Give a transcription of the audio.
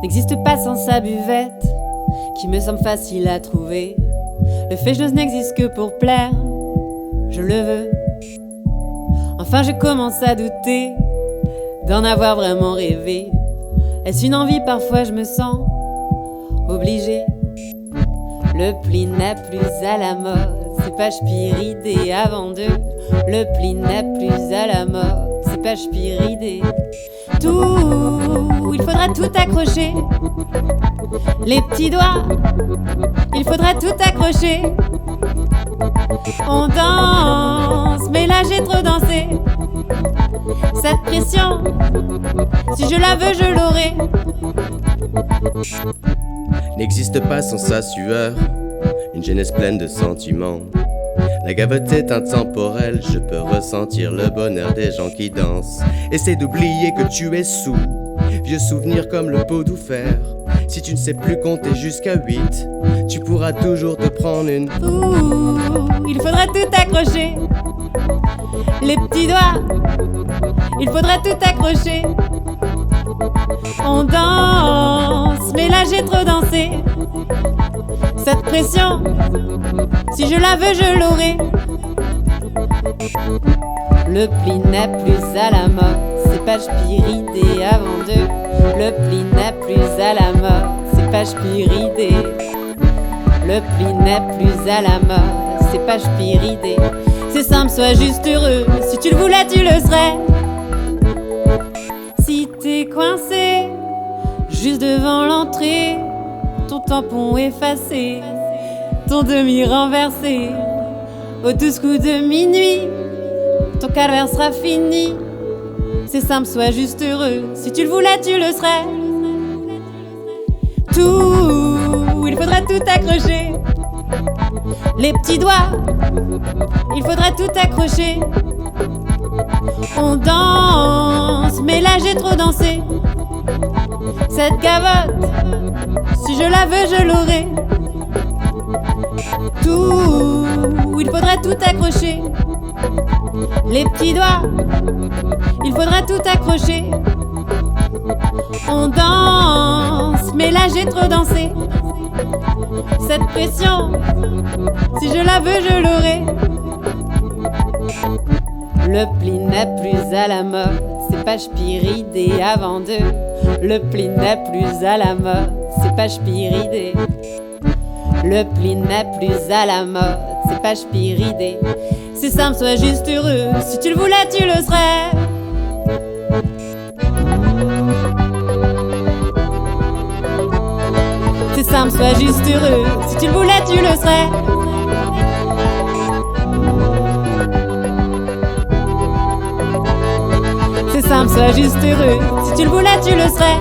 n'existe pas sans sa buvette, qui me semble facile à trouver. Le fait-je n'existe que pour plaire, je le veux. Enfin je commence à douter d'en avoir vraiment rêvé. Est-ce une envie? Parfois je me sens obligée. Le pli n'est plus à la mode, c'est pas Spiridé avant d'eux. Le pli n'est plus à la mode, c'est pas Spiridé. Tout, il faudra tout accrocher. Les petits doigts, il faudra tout accrocher. On danse, mais là j'ai trop dansé. Cette pression, si je la veux, je l'aurai. N'existe pas sans sa sueur, une jeunesse pleine de sentiments. La gavotte est intemporelle, je peux ressentir le bonheur des gens qui dansent. Essaie d'oublier que tu es sous, vieux souvenirs comme le pot d'ouffer. Si tu ne sais plus compter jusqu'à 8, tu pourras toujours te prendre une. Ouh, il faudra tout accrocher. Les petits doigts, il faudra tout accrocher. On danse, mais là j'ai trop dansé. Cette pression, si je la veux, je l'aurai. Le pli n'est plus à la mode, c'est pas Spiridé avant d'eux. Le pli n'est plus à la mode, c'est pas Spiridé. Le pli n'est plus à la mode, c'est pas Spiridé. C'est simple, sois juste heureux, si tu le voulais tu le serais. Si t'es coincé, juste devant l'entrée, ton tampon effacé, ton demi renversé, aux 12 coups de minuit, ton calvaire sera fini. C'est simple, sois juste heureux, si tu le voulais tu le serais. Tout, il faudra tout accrocher. Les petits doigts, il faudra tout accrocher. On danse, mais là j'ai trop dansé. Cette gavotte, si je la veux, je l'aurai. Tout, il faudra tout accrocher. Les petits doigts, il faudra tout accrocher. On danse, mais là j'ai trop dansé. Cette pression, si je la veux, je l'aurai. Le pli n'est plus à la mode, c'est pas Spiridé avant d'eux. Le pli n'est plus à la mode, c'est pas Spiridé. Le pli n'est plus à la mode, c'est pas Spiridé. C'est simple, sois juste heureux, si tu le voulais tu le serais. C'est simple, sois juste heureux, si tu le voulais tu le serais. C'est simple, sois juste heureux, si tu le voulais tu le serais.